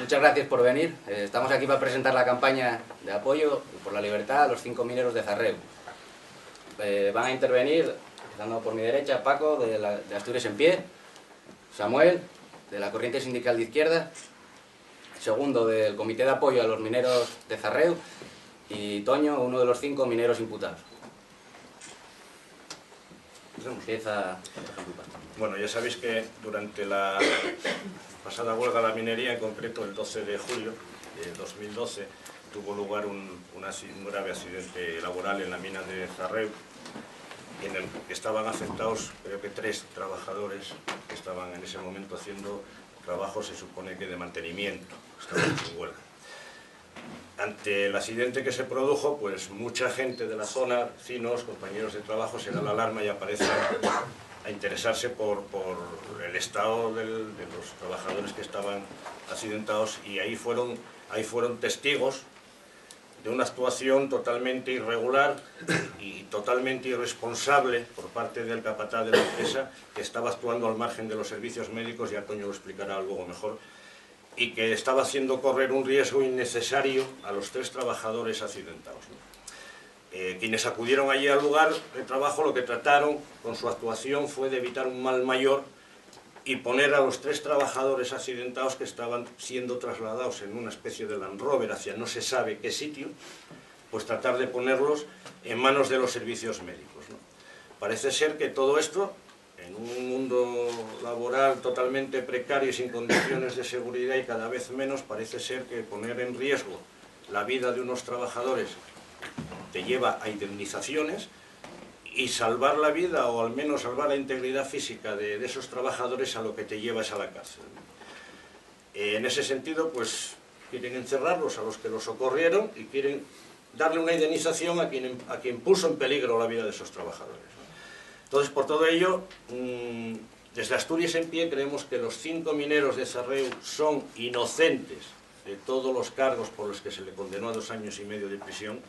Muchas gracias por venir. Estamos aquí para presentar la campaña de apoyo por la libertad a los 5 mineros de Zarreu. Van a intervenir, empezando por mi derecha, Paco, de Asturias en Pie, Samuel, de la Corriente Sindical de Izquierda, segundo, del Comité de Apoyo a los Mineros de Zarreu, y Toño, uno de los 5 mineros imputados. Empieza. Bueno, ya sabéis que durante la pasada huelga de la minería, en concreto el 12 de julio de 2012, tuvo lugar un grave accidente laboral en la mina de Zarreu, en el que estaban afectados, creo que 3 trabajadores que estaban en ese momento haciendo trabajo, se supone que de mantenimiento, estaban en huelga. Ante el accidente que se produjo, pues mucha gente de la zona, vecinos, compañeros de trabajo, se da la alarma y aparecen a interesarse por el estado de los trabajadores que estaban accidentados, y ahí fueron testigos de una actuación totalmente irregular y totalmente irresponsable por parte del capataz de la empresa, que estaba actuando al margen de los servicios médicos, ya Toño lo explicará luego mejor, y que estaba haciendo correr un riesgo innecesario a los 3 trabajadores accidentados, ¿no? Quienes acudieron allí al lugar de trabajo, lo que trataron con su actuación fue de evitar un mal mayor y poner a los 3 trabajadores accidentados, que estaban siendo trasladados en una especie de Land Rover hacia no se sabe qué sitio, pues tratar de ponerlos en manos de los servicios médicos, ¿no? Parece ser que todo esto, en un mundo laboral totalmente precario y sin condiciones de seguridad y cada vez menos, parece ser que poner en riesgo la vida de unos trabajadores te lleva a indemnizaciones, y salvar la vida, o al menos salvar la integridad física de esos trabajadores, a lo que te lleva es a la cárcel. En ese sentido, pues quieren encerrarlos a los que los socorrieron y quieren darle una indemnización a quien puso en peligro la vida de esos trabajadores, ¿no? Entonces, por todo ello, desde Asturias en Pie creemos que los 5 mineros de Zarreu son inocentes de todos los cargos por los que se le condenó a 2 años y medio de prisión,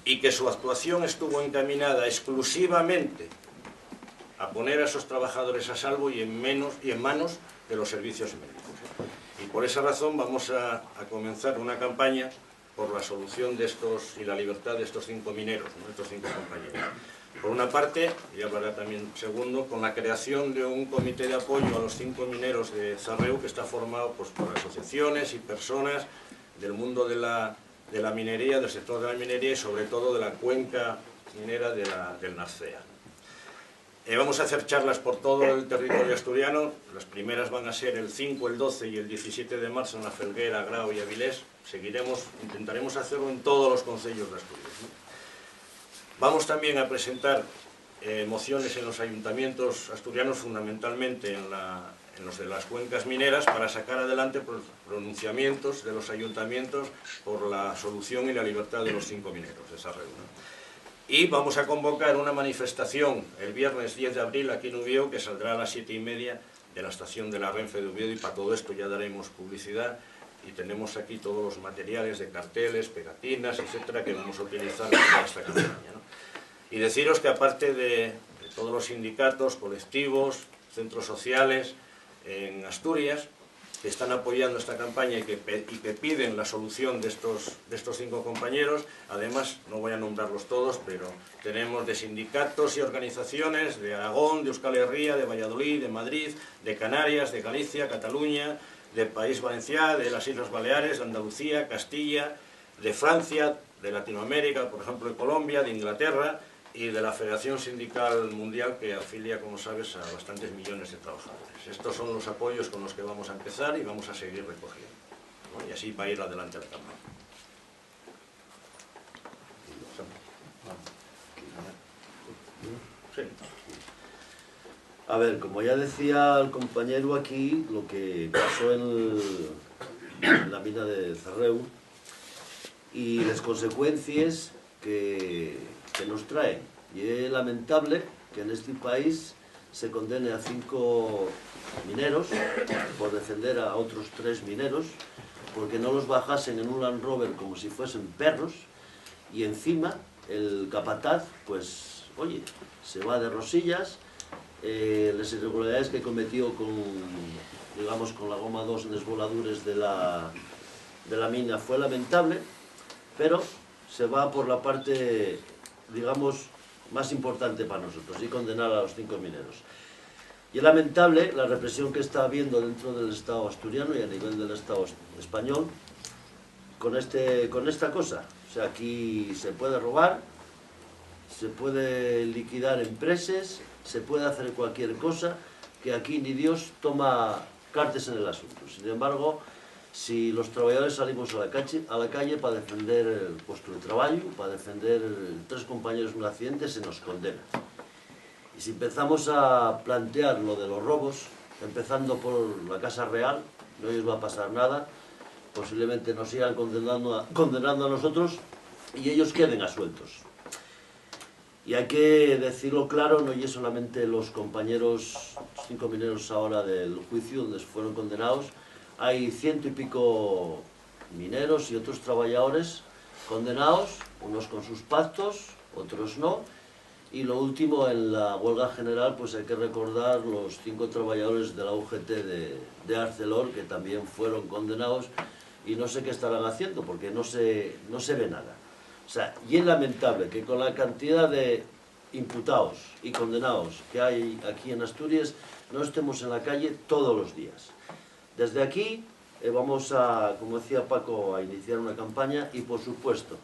y que su actuación estuvo encaminada exclusivamente a poner a esos trabajadores a salvo y en manos de los servicios médicos. Y por esa razón vamos a comenzar una campaña por la solución de estos y la libertad de estos 5 mineros, ¿no? Estos 5 compañeros. Por una parte, y hablará también segundo, con la creación de un comité de apoyo a los 5 mineros de Zarreu, que está formado pues por asociaciones y personas del mundo de la minería, del sector de la minería y sobre todo de la cuenca minera del Narcea. Vamos a hacer charlas por todo el territorio asturiano. Las primeras van a ser el 5, el 12 y el 17 de marzo en La Felguera, Grao y Avilés. Intentaremos hacerlo en todos los concellos de Asturias, ¿no? Vamos también a presentar mociones en los ayuntamientos asturianos, fundamentalmente en los de las cuencas mineras, para sacar adelante pronunciamientos de los ayuntamientos por la solución y la libertad de los 5 mineros de Zarreu, ¿no? Y vamos a convocar una manifestación el viernes 10 de abril aquí en Ubieu, que saldrá a las 7:30 de la estación de la Renfe de Oviedo, y para todo esto ya daremos publicidad, y tenemos aquí todos los materiales de carteles, pegatinas, etcétera, que vamos a utilizar para esta campaña, ¿no? Y deciros que aparte de todos los sindicatos, colectivos, centros sociales en Asturias, que están apoyando esta campaña y que piden la solución de estos 5 compañeros, además, no voy a nombrarlos todos, pero tenemos de sindicatos y organizaciones de Aragón, de Euskal Herria, de Valladolid, de Madrid, de Canarias, de Galicia, Cataluña, del País Valenciano, de las Islas Baleares, de Andalucía, Castilla, de Francia, de Latinoamérica, por ejemplo de Colombia, de Inglaterra, y de la Federación Sindical Mundial, que afilia, como sabes, a bastantes millones de trabajadores. Estos son los apoyos con los que vamos a empezar y vamos a seguir recogiendo, ¿no? Y así va a ir adelante la campaña. Sí. A ver, como ya decía el compañero aquí, lo que pasó en la mina de Zarreu y las consecuencias que nos traen. Y es lamentable que en este país se condene a 5 mineros por defender a otros 3 mineros, porque no los bajasen en un Land Rover como si fuesen perros, y encima el capataz, pues, oye, se va de rosillas, las irregularidades que cometió con, digamos, con la goma 2 en los voladures de la mina fue lamentable, pero se va por la parte, digamos, más importante para nosotros, y condenar a los 5 mineros. Y es lamentable la represión que está habiendo dentro del Estado asturiano y a nivel del Estado español con esta cosa. O sea, aquí se puede robar, se puede liquidar empresas, se puede hacer cualquier cosa, que aquí ni Dios toma cartas en el asunto. Sin embargo, si los trabajadores salimos a la calle para defender el puesto de trabajo, para defender 3 compañeros en un accidente, se nos condena. Y si empezamos a plantear lo de los robos, empezando por la Casa Real, no les va a pasar nada, posiblemente nos sigan condenando a nosotros y ellos queden asueltos. Y hay que decirlo claro, no es solamente los compañeros, 5 mineros ahora del juicio donde fueron condenados, hay 100 y pico mineros y otros trabajadores condenados, unos con sus pactos, otros no. Y lo último, en la huelga general, pues hay que recordar los 5 trabajadores de la UGT de Arcelor, que también fueron condenados, y no sé qué estarán haciendo, porque no se ve nada. O sea, y es lamentable que con la cantidad de imputados y condenados que hay aquí en Asturias, no estemos en la calle todos los días. Desde aquí vamos a, como decía Paco, a iniciar una campaña y, por supuesto,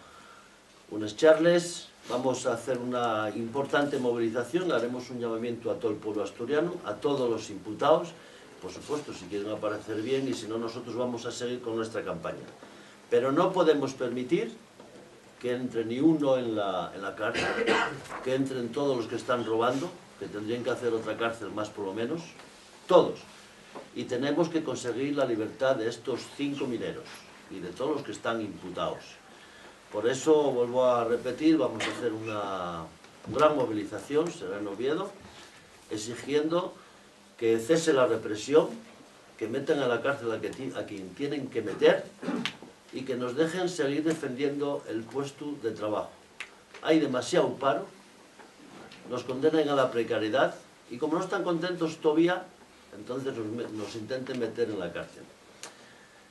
unas charlas. Vamos a hacer una importante movilización, haremos un llamamiento a todo el pueblo asturiano, a todos los imputados, por supuesto, si quieren aparecer bien, y si no, nosotros vamos a seguir con nuestra campaña. Pero no podemos permitir que entre ni uno en la cárcel, que entren todos los que están robando, que tendrían que hacer otra cárcel más por lo menos, todos. Y tenemos que conseguir la libertad de estos 5 mineros y de todos los que están imputados. Por eso, vuelvo a repetir, vamos a hacer una gran movilización, será en Oviedo, exigiendo que cese la represión, que metan a la cárcel a quien tienen que meter y que nos dejen seguir defendiendo el puesto de trabajo. Hay demasiado paro, nos condenan a la precariedad y como no están contentos todavía, entonces nos intenten meter en la cárcel.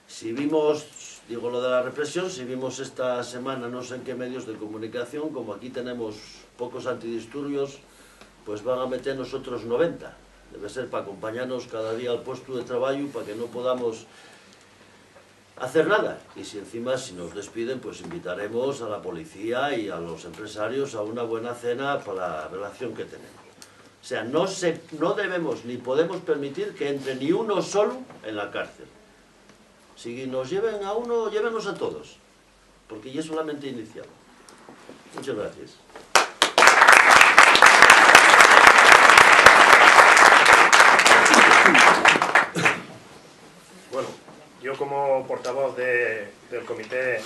Si vimos, digo lo de la represión, si vimos esta semana no sé en qué medios de comunicación, como aquí tenemos pocos antidisturbios, pues van a meternos otros 90. Debe ser para acompañarnos cada día al puesto de trabajo, para que no podamos hacer nada. Y si encima, si nos despiden, pues invitaremos a la policía y a los empresarios a una buena cena para la relación que tenemos. O sea, no debemos ni podemos permitir que entre ni uno solo en la cárcel. Si nos lleven a uno, llévenos a todos, porque ya es solamente iniciado. Muchas gracias. Bueno, yo como portavoz del Comité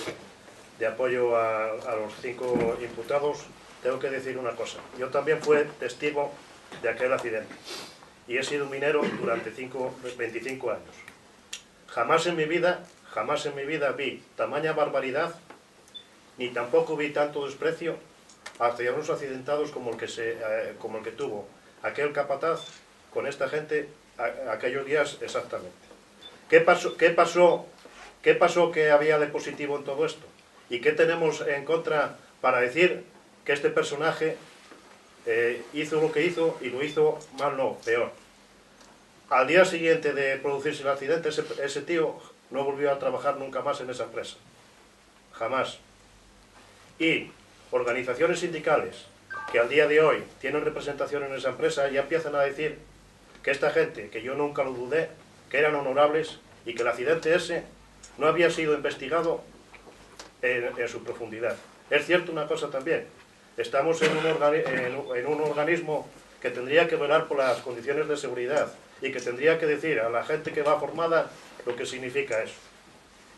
de Apoyo a los 5 imputados, tengo que decir una cosa. Yo también fui testigo de aquel accidente y he sido minero durante 25 años. Jamás en mi vida vi tamaña barbaridad, ni tampoco vi tanto desprecio hacia unos accidentados como el que tuvo aquel capataz con esta gente aquellos días exactamente. ¿Qué pasó que había de positivo en todo esto? ¿Y qué tenemos en contra para decir que este personaje hizo lo que hizo y lo hizo mal, no, peor? Al día siguiente de producirse el accidente, ese tío no volvió a trabajar nunca más en esa empresa. Jamás. Y organizaciones sindicales que al día de hoy tienen representación en esa empresa ya empiezan a decir que esta gente, que yo nunca lo dudé, que eran honorables y que el accidente ese no había sido investigado en su profundidad. Es cierto una cosa también, estamos en un organismo que tendría que velar por las condiciones de seguridad y que tendría que decir a la gente que va formada lo que significa eso.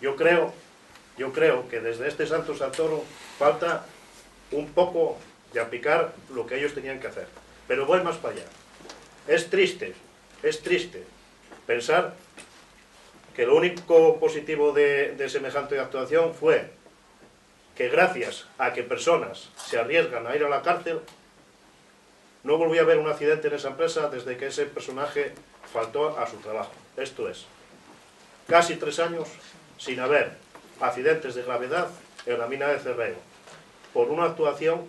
Yo creo que desde este Santo Santoro falta un poco de aplicar lo que ellos tenían que hacer. Pero voy más para allá. Es triste pensar que lo único positivo de semejante actuación fue que gracias a que personas se arriesgan a ir a la cárcel, No volví a ver un accidente en esa empresa desde que ese personaje faltó a su trabajo. Esto es, casi 3 años sin haber accidentes de gravedad en la mina de Cerreo, por una actuación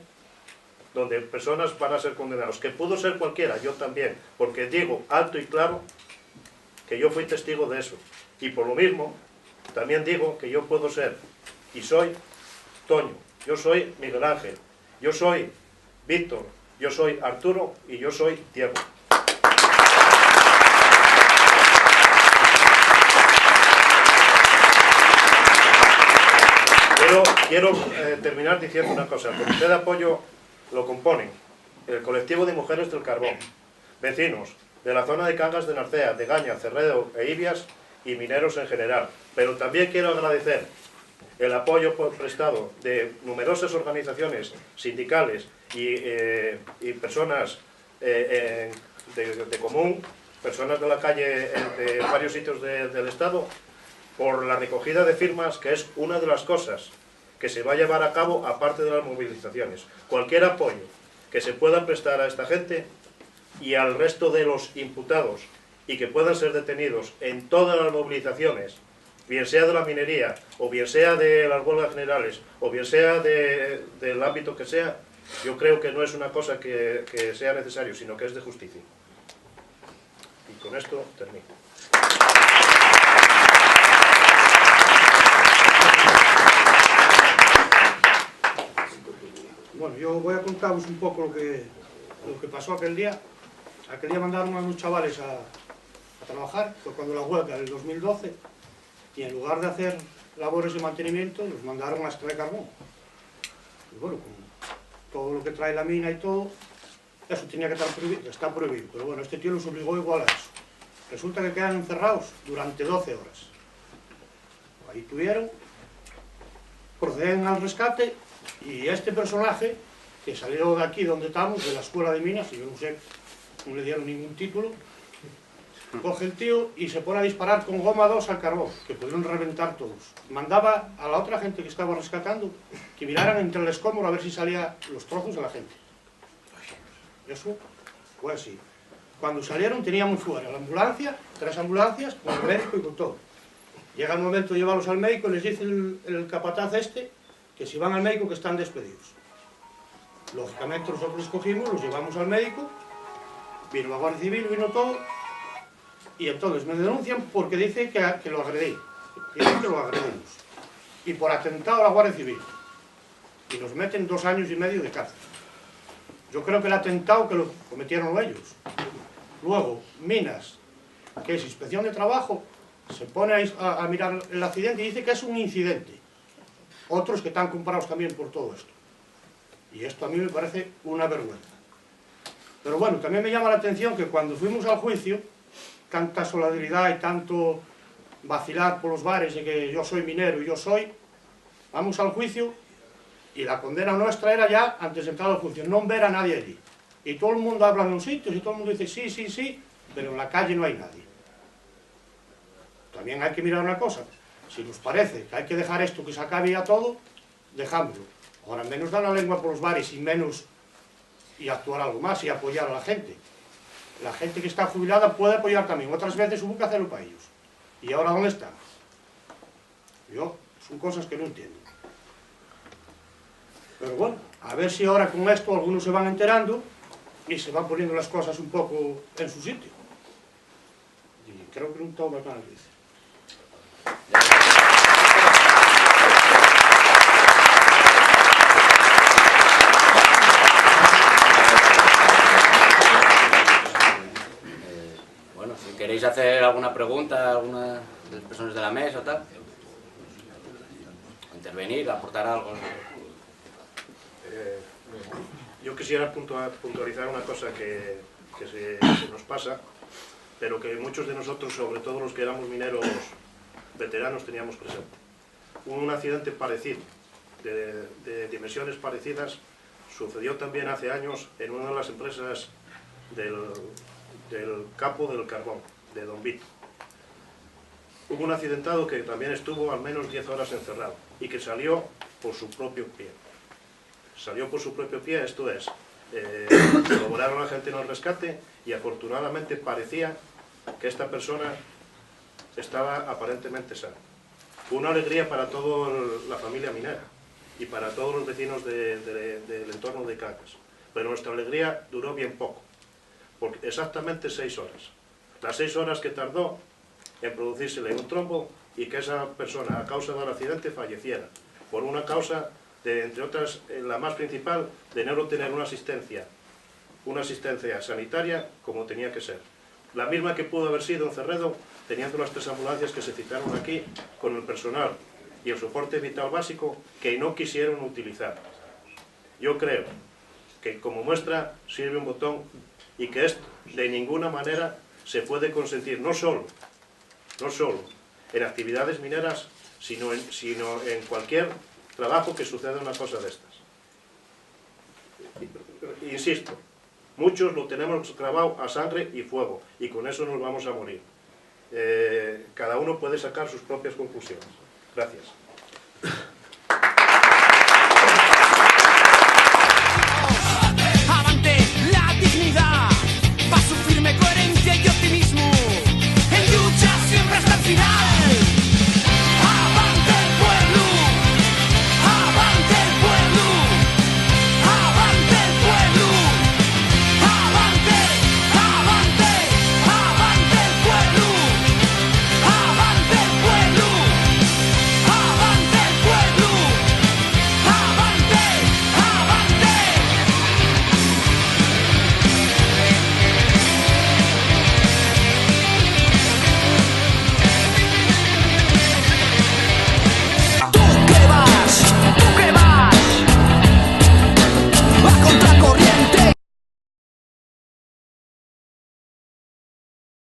donde personas van a ser condenados, que pudo ser cualquiera, yo también, porque digo alto y claro que yo fui testigo de eso, y por lo mismo también digo que yo puedo ser, y soy Toño, yo soy Miguel Ángel, yo soy Víctor, yo soy Arturo y yo soy Diego. Pero quiero terminar diciendo una cosa. El comité de apoyo lo componen el colectivo de mujeres del carbón, vecinos de la zona de Cangas de Narcea, de Gaña, Cerredo e Ibias y mineros en general. Pero también quiero agradecer el apoyo prestado de numerosas organizaciones sindicales y personas de común, personas de la calle de varios sitios del Estado, por la recogida de firmas, que es una de las cosas que se va a llevar a cabo aparte de las movilizaciones. Cualquier apoyo que se pueda prestar a esta gente y al resto de los imputados y que puedan ser detenidos en todas las movilizaciones, bien sea de la minería, o bien sea de las huelgas generales, o bien sea del ámbito que sea, yo creo que no es una cosa que sea necesario, sino que es de justicia. Y con esto termino. Bueno, yo voy a contaros un poco lo que pasó aquel día. Aquel día mandaron a unos chavales a trabajar, fue cuando la huelga del 2012, y en lugar de hacer labores de mantenimiento, los mandaron a extraer carbón. Y bueno, con todo lo que trae la mina y todo, eso tenía que estar prohibido, está prohibido. Pero bueno, este tío los obligó igual a eso. Resulta que quedan encerrados durante 12 horas. Ahí tuvieron, proceden al rescate, y este personaje, que salió de aquí donde estamos, de la escuela de minas, y yo no sé, no le dieron ningún título, coge el tío y se pone a disparar con goma 2 al carbón, que pudieron reventar todos. Mandaba a la otra gente que estaba rescatando que miraran entre el escombro a ver si salían los trozos de la gente. Eso fue así. Cuando salieron teníamos fuera la ambulancia, 3 ambulancias, con el médico y con todo. Llega el momento de llevarlos al médico y les dice el capataz este que si van al médico que están despedidos. Lógicamente nosotros los cogimos, los llevamos al médico, vino la Guardia Civil, vino todo, y entonces me denuncian porque dice que lo agredí. Dicen que lo agredimos. Y por atentado a la Guardia Civil. Y nos meten 2 años y medio de cárcel. Yo creo que el atentado que lo cometieron ellos. Luego, Minas, que es inspección de trabajo, se pone a mirar el accidente y dice que es un incidente. Otros que están comprados también por todo esto. Y esto a mí me parece una vergüenza. Pero bueno, también me llama la atención que cuando fuimos al juicio, tanta solidaridad y tanto vacilar por los bares de que yo soy minero y yo soy, vamos al juicio y la condena nuestra era ya antes de entrar al juicio, no ver a nadie allí. Y todo el mundo habla en los sitios y todo el mundo dice sí, sí, sí, pero en la calle no hay nadie. También hay que mirar una cosa, si nos parece que hay que dejar esto que se acabe ya todo, dejámoslo. Ahora menos dar la lengua por los bares y menos y actuar algo más y apoyar a la gente. La gente que está jubilada puede apoyar también, otras veces hubo que hacerlo para ellos. ¿Y ahora dónde están? Yo, son cosas que no entiendo. Pero bueno, a ver si ahora con esto algunos se van enterando y se van poniendo las cosas un poco en su sitio. Y creo que no todo me van a decir. Bueno, si queréis hacer alguna pregunta a alguna de las personas de la mesa o tal, intervenir, aportar algo. Yo quisiera puntualizar una cosa que se nos pasa, pero que muchos de nosotros, sobre todo los que éramos mineros veteranos, teníamos presente. Hubo un accidente parecido, de dimensiones parecidas, sucedió también hace años en una de las empresas del campo del carbón, de Don Vito. Hubo un accidentado que también estuvo al menos 10 horas encerrado y que salió por su propio pie. Salió por su propio pie, esto es, colaboraron la gente en el rescate y afortunadamente parecía que esta persona estaba aparentemente sana. Fue una alegría para toda la familia minera y para todos los vecinos del entorno de Cangas. Pero nuestra alegría duró bien poco, porque exactamente 6 horas. Las 6 horas que tardó en producírsele un trombo y que esa persona, a causa del accidente, falleciera. Por una causa, entre otras, la más principal, de no tener una asistencia sanitaria como tenía que ser. La misma que pudo haber sido en Cerredo, teniendo las 3 ambulancias que se citaron aquí, con el personal y el soporte vital básico que no quisieron utilizar. Yo creo que como muestra sirve un botón y que esto de ninguna manera se puede consentir, no solo en actividades mineras, sino en cualquier trabajo que suceda una cosa de estas. Insisto, muchos lo tenemos grabado a sangre y fuego, y con eso nos vamos a morir. Cada uno puede sacar sus propias conclusiones. Gracias.